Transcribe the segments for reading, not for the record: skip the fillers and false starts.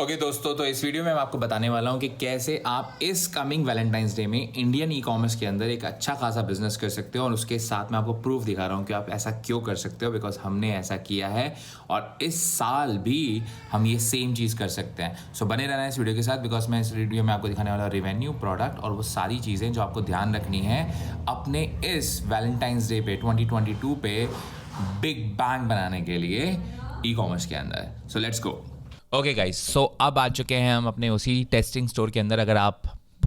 Okay दोस्तों, तो इस वीडियो में मैं आपको बताने वाला हूँ कि कैसे आप इस कमिंग वैलेंटाइंस डे में इंडियन ई कॉमर्स के अंदर एक अच्छा खासा बिजनेस कर सकते हो। और उसके साथ मैं आपको प्रूफ दिखा रहा हूँ कि आप ऐसा क्यों कर सकते हो, बिकॉज हमने ऐसा किया है और इस साल भी हम ये सेम चीज़ कर सकते हैं। सो बने रहना इस वीडियो के साथ, बिकॉज मैं इस वीडियो में आपको दिखाने वाला रेवेन्यू, प्रोडक्ट और वो सारी चीज़ें जो आपको ध्यान रखनी है अपने इस वैलेंटाइंस डे पे 2022 पे बिग बैंग बनाने के लिए ई कॉमर्स के अंदर। So let's go. Okay guys, so अब आ चुके हैं हम अपने उसी टेस्टिंग स्टोर के अंदर। अगर आप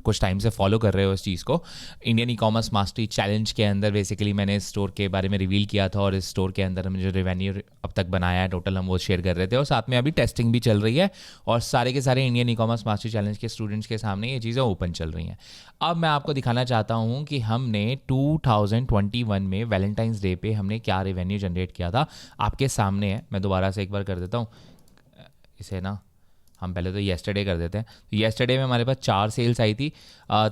कुछ टाइम से फॉलो कर रहे हो इस चीज़ को, Indian ecommerce mastery challenge के अंदर बेसिकली मैंने इस स्टोर के बारे में रिवील किया था और इस स्टोर के अंदर हमने जो रेवेन्यू अब तक बनाया है टोटल, हम वो शेयर कर रहे थे और साथ में अभी टेस्टिंग भी चल रही है और सारे के सारे Indian ecommerce mastery challenge के स्टूडेंट्स के सामने ये चीज़ें ओपन चल रही हैं। अब मैं आपको दिखाना चाहता हूँ कि हमने 2021 में वैलेंटाइंस डे पे हमने क्या रेवेन्यू जनरेट किया था। आपके सामने है, मैं दोबारा से एक बार कर देता हूँ इसे ना। हम पहले तो येस्टरडे कर देते हैं। तो येस्टरडे में हमारे पास 4 सेल्स आई थी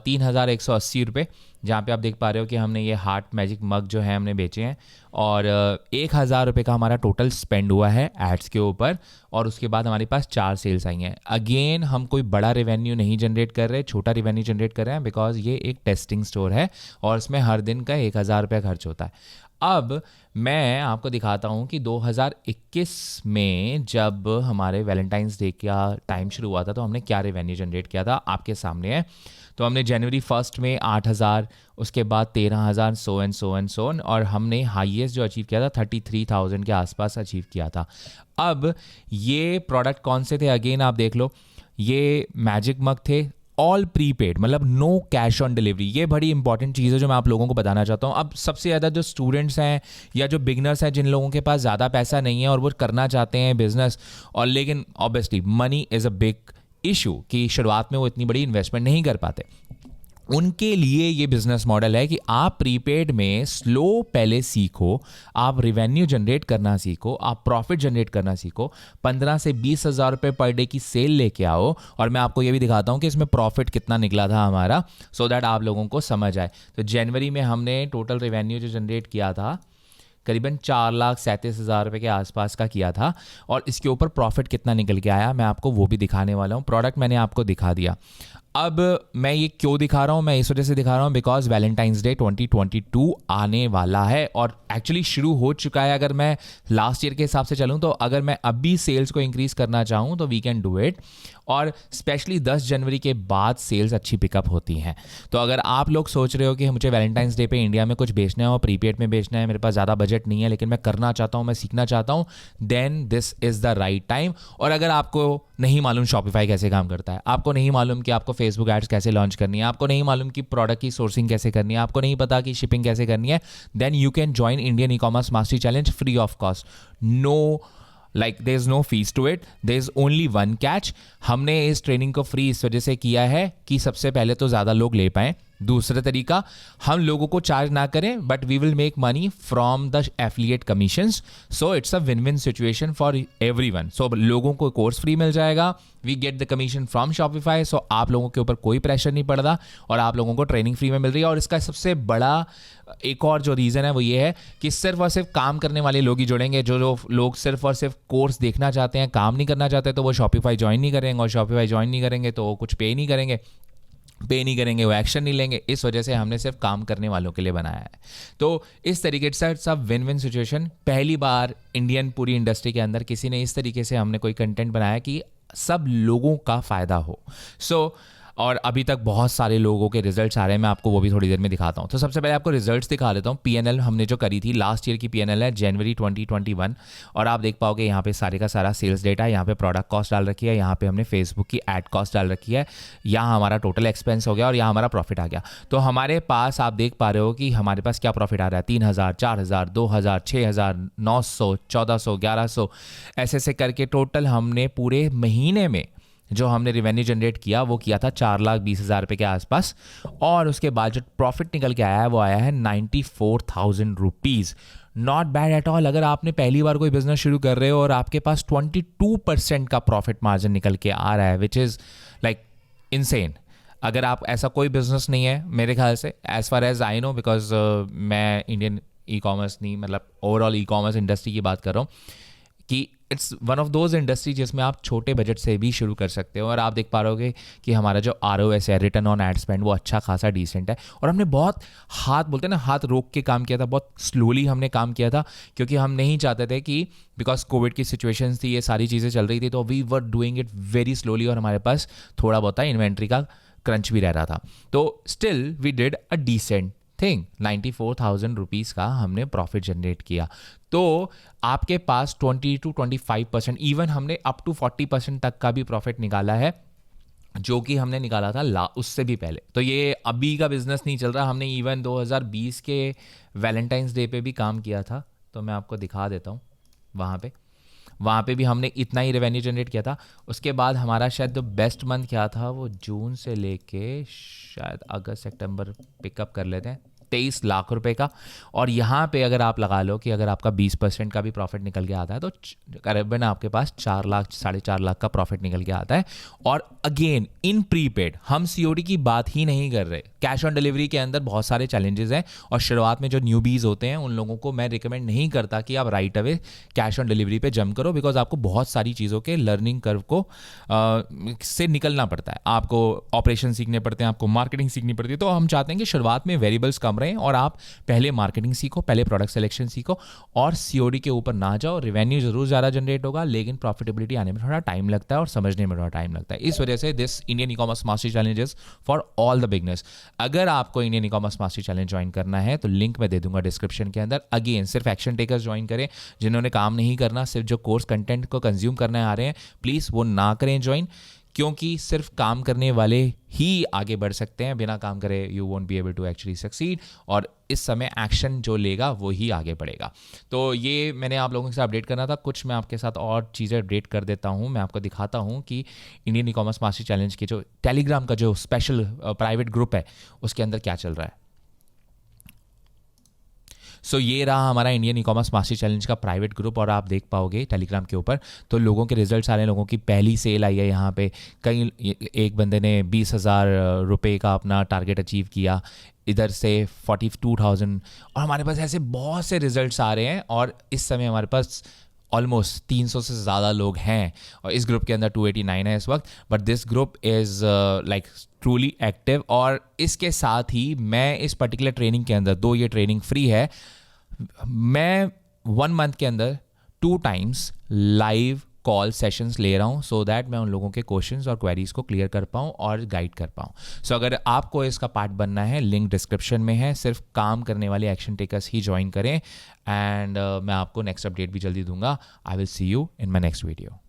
3,180 रुपये, जहाँ पे आप देख पा रहे हो कि हमने ये हार्ट मैजिक मग जो है हमने बेचे हैं और 1,000 रुपये का हमारा टोटल स्पेंड हुआ है एड्स के ऊपर। और उसके बाद हमारे पास 4 सेल्स आई हैं। अगेन हम कोई बड़ा रेवेन्यू नहीं जनरेट कर रहे, छोटा रेवेन्यू जनरेट कर रहे हैं, बिकॉज ये एक टेस्टिंग स्टोर है और इसमें हर दिन का 1,000 रुपये खर्च होता है। अब मैं आपको दिखाता हूँ कि 2021 में जब हमारे वैलेंटाइंस डे का टाइम शुरू हुआ था तो हमने क्या रेवेन्यू जनरेट किया था, आपके सामने है। तो हमने जनवरी 1 में 8,000, उसके बाद 13,000, सो एंड और हमने हाईएस्ट जो अचीव किया था 33,000 के आसपास अचीव किया था। अब ये प्रोडक्ट कौन से थे, अगेन आप देख लो, ये मैजिक मग थे, ऑल प्रीपेड, मतलब नो कैश ऑन डिलीवरी। ये बड़ी इंपॉर्टेंट चीज़ है जो मैं आप लोगों को बताना चाहता हूँ। अब सबसे ज़्यादा जो स्टूडेंट्स हैं या जो बिगनर्स हैं, जिन लोगों के पास ज़्यादा पैसा नहीं है और वो करना चाहते हैं बिजनेस, और लेकिन obviously money is a big issue कि शुरुआत में वो इतनी बड़ी इन्वेस्टमेंट नहीं कर पाते, उनके लिए ये बिजनेस मॉडल है कि आप प्रीपेड में स्लो पहले सीखो, आप रिवेन्यू जनरेट करना सीखो, आप प्रॉफिट जनरेट करना सीखो, 15 से 20,000 रुपये पर डे की सेल लेके आओ। और मैं आपको ये भी दिखाता हूँ कि इसमें प्रॉफिट कितना निकला था हमारा, सो दैट आप लोगों को समझ आए। तो जनवरी में हमने टोटल रिवेन्यू जो जनरेट किया था करीबन 4,37,000 रुपये के आसपास का किया था और इसके ऊपर प्रॉफिट कितना निकल के आया मैं आपको वो भी दिखाने वाला हूँ। प्रोडक्ट मैंने आपको दिखा दिया। अब मैं ये क्यों दिखा रहा हूँ, मैं इस वजह से दिखा रहा हूँ बिकॉज वैलेंटाइंस डे 2022 आने वाला है और एक्चुअली शुरू हो चुका है। अगर मैं लास्ट ईयर के हिसाब से चलूँ तो अगर मैं अभी सेल्स को इंक्रीज़ करना चाहूँ तो वी कैन डू इट। और स्पेशली 10 जनवरी के बाद सेल्स अच्छी पिकअप होती हैं। तो अगर आप लोग सोच रहे हो कि मुझे वैलेंटाइंस डे पे इंडिया में कुछ बेचना है और प्रीपेड में बेचना है, मेरे पास ज़्यादा बजट नहीं है लेकिन मैं करना चाहता हूँ, मैं सीखना चाहता हूँ, then this is the right time. और अगर आपको नहीं मालूम शॉपिफाई कैसे काम करता है, आपको नहीं मालूम कि आपको फेसबुक एड्स कैसे लॉन्च करनी है, आपको नहीं मालूम कि प्रोडक्ट की सोर्सिंग कैसे करनी है, आपको नहीं पता कि शिपिंग कैसे करनी है, then you can join Indian ecommerce mastery challenge free of cost. No there is no fees to it, there is only one catch। हमने इस ट्रेनिंग को फ्री इस वजह से किया है कि सबसे पहले तो ज़्यादा लोग ले पाएँ। दूसरा तरीका, हम लोगों को चार्ज ना करें but we will make money from the affiliate commissions. So it's a win win situation for everyone. So लोगों को कोर्स फ्री मिल जाएगा, we get the commission from Shopify. So आप लोगों के ऊपर कोई प्रेशर नहीं पड़ रहा और आप लोगों को ट्रेनिंग फ्री में मिल रही है। और इसका सबसे बड़ा एक और जो रीज़न है वो ये है कि सिर्फ और सिर्फ काम करने वाले लोग ही जुड़ेंगे। जो लोग सिर्फ और सिर्फ कोर्स देखना चाहते हैं, काम नहीं करना चाहते, तो वो शॉपिफाई ज्वाइन नहीं करेंगे और शॉपिफाई ज्वाइन नहीं करेंगे तो वो कुछ पे नहीं करेंगे, वो एक्शन नहीं लेंगे। इस वजह से हमने सिर्फ काम करने वालों के लिए बनाया है। तो इस तरीके से सब विन विन सिचुएशन। पहली बार इंडियन पूरी इंडस्ट्री के अंदर किसी ने इस तरीके से हमने कोई कंटेंट बनाया कि सब लोगों का फ़ायदा हो। और अभी तक बहुत सारे लोगों के रिजल्ट्स आ रहे हैं, मैं आपको वो भी थोड़ी देर में दिखाता हूँ। तो सबसे पहले आपको रिजल्ट्स दिखा देता हूँ। पीएनएल हमने जो करी थी लास्ट ईयर की पीएनएल है जनवरी 2021 और आप देख पाओगे यहाँ पे सारे का सारा सेल्स डेटा है। यहाँ पे प्रोडक्ट कॉस्ट डाल रखी है, यहाँ पे हमने फेसबुक की एड कॉस्ट डाल रखी है, यहाँ हमारा टोटल एक्सपेंस हो गया और यहाँ हमारा प्रॉफिट आ गया। तो हमारे पास आप देख पा रहे हो कि हमारे पास क्या प्रॉफिट आ रहा है, 3,000, 4,000, 2,000, 6,000, 900, 1,400, 1,100, ऐसे करके टोटल हमने पूरे महीने में जो हमने रिवेन्यू जनरेट किया वो किया था 4,20,000 रुपये के आसपास। और उसके बाद जो प्रॉफिट निकल के आया है वो आया है 94,000 rupees. Not bad at all. अगर आपने पहली बार कोई बिजनेस शुरू कर रहे हो और आपके पास 22% का प्रॉफिट मार्जिन निकल के आ रहा है, विच इज़ लाइक इनसेन। अगर आप ऐसा कोई बिजनेस नहीं है मेरे ख्याल से, as far as I know, because मैं इंडियन ई कॉमर्स नहीं, मतलब ओवरऑल ई कॉमर्स इंडस्ट्री की बात कर रहा हूँ, कि it's one of those industry जिसमें आप छोटे बजट से भी शुरू कर सकते हो। और आप देख पा रहे हो कि हमारा जो ROS है, रिटर्न ऑन एड स्पेंड, वो अच्छा खासा डिसेंट है। और हमने बहुत हाथ, बोलते हैं ना, हाथ रोक के काम किया था, बहुत स्लोली हमने काम किया था, क्योंकि हम नहीं चाहते थे कि बिकॉज कोविड की सिचुएशन थी, ये सारी चीज़ें चल रही थी, तो we were doing it very slowly और हमारे पास थोड़ा बहुत इन्वेंट्री का क्रंच भी रह रहा था। तो still we did a decent thing, 94,000 rupees का हमने प्रॉफिट जनरेट किया। तो आपके पास 20 to 25%, इवन हमने अप टू 40% तक का भी प्रॉफिट निकाला है, जो कि हमने निकाला था उससे भी पहले। तो ये अभी का बिजनेस नहीं चल रहा, हमने इवन 2020 के वैलेंटाइंस डे पे भी काम किया था। तो मैं आपको दिखा देता हूँ, वहाँ पे भी हमने इतना ही रेवेन्यू जनरेट किया था। उसके बाद हमारा शायद जो बेस्ट मंथ क्या था, वो जून से लेके शायद अगस्त सितंबर पिकअप कर लेते हैं, 23 लाख रुपए का। और यहाँ पे अगर आप लगा लो कि अगर आपका 20% का भी प्रॉफिट निकल के आता है, तो करीबन आपके पास 4 लाख 4.5 लाख का प्रॉफिट निकल के आता है। और अगेन इन प्रीपेड, हम COD की बात ही नहीं कर रहे। कैश ऑन डिलीवरी के अंदर बहुत सारे चैलेंजेस हैं, और शुरुआत में जो न्यूबीज होते हैं उन लोगों को मैं रिकमेंड नहीं करता कि आप right away cash on delivery पे जंप करो, बिकॉज आपको बहुत सारी चीज़ों के लर्निंग कर्व को से निकलना पड़ता है। आपको ऑपरेशन सीखने पड़ते हैं, आपको मार्केटिंग सीखनी पड़ती है। तो हम चाहते हैं कि शुरुआत में वेरिएबल्स कम रहें और आप पहले मार्केटिंग सीखो, पहले प्रोडक्ट सिलेक्शन सीखो, और COD के ऊपर ना जाओ। रेवेन्यू जरूर ज़्यादा जनरेट होगा, लेकिन प्रॉफिटेबिलिटी आने में थोड़ा टाइम लगता है और समझने में थोड़ा टाइम लगता है। इस वजह से this Indian ecommerce mastery challenges for all the beginners. अगर आपको Indian ecommerce mastery challenge join करना है तो लिंक मैं दे दूंगा डिस्क्रिप्शन के अंदर। अगेन सिर्फ एक्शन टेकर्स ज्वाइन करें, जिन्होंने काम नहीं करना, सिर्फ जो कोर्स कंटेंट को कंज्यूम करने आ रहे हैं, प्लीज़ वो ना करें ज्वाइन, क्योंकि सिर्फ काम करने वाले ही आगे बढ़ सकते हैं। बिना काम करे you won't be able to actually succeed, और इस समय एक्शन जो लेगा वो ही आगे बढ़ेगा। तो ये मैंने आप लोगों के साथ अपडेट करना था। कुछ मैं आपके साथ और चीज़ें अपडेट कर देता हूँ। मैं आपको दिखाता हूँ कि इंडियन ई-कॉमर्स मास्टरी चैलेंज के जो टेलीग्राम का जो स्पेशल प्राइवेट ग्रुप है, उसके अंदर क्या चल रहा है। सो ये रहा हमारा इंडियन ई-कॉमर्स मास्टरी चैलेंज का प्राइवेट ग्रुप, और आप देख पाओगे टेलीग्राम के ऊपर तो लोगों के रिजल्ट्स आ रहे हैं। लोगों की पहली सेल आई है यहाँ पे। कई, एक बंदे ने 20,000 रुपये का अपना टारगेट अचीव किया, इधर से 42,000, और हमारे पास ऐसे बहुत से रिजल्ट्स आ रहे हैं। और इस समय हमारे पास ऑलमोस्ट 300 से ज़्यादा लोग हैं, और इस ग्रुप के अंदर 289 है इस वक्त। But this group is like truly active. और इसके साथ ही मैं इस पर्टिकुलर ट्रेनिंग के अंदर, दो ये ट्रेनिंग फ्री है, मैं 1 मंथ के अंदर 2 टाइम्स लाइव कॉल सेशंस ले रहा हूँ, सो दैट मैं उन लोगों के क्वेश्चंस और क्वेरीज को क्लियर कर पाऊँ और गाइड कर पाऊँ। सो अगर आपको इसका पार्ट बनना है, लिंक डिस्क्रिप्शन में है। सिर्फ काम करने वाले एक्शन टेकर्स ही ज्वाइन करें, एंड मैं आपको नेक्स्ट अपडेट भी जल्दी दूंगा। I will see you in my next video.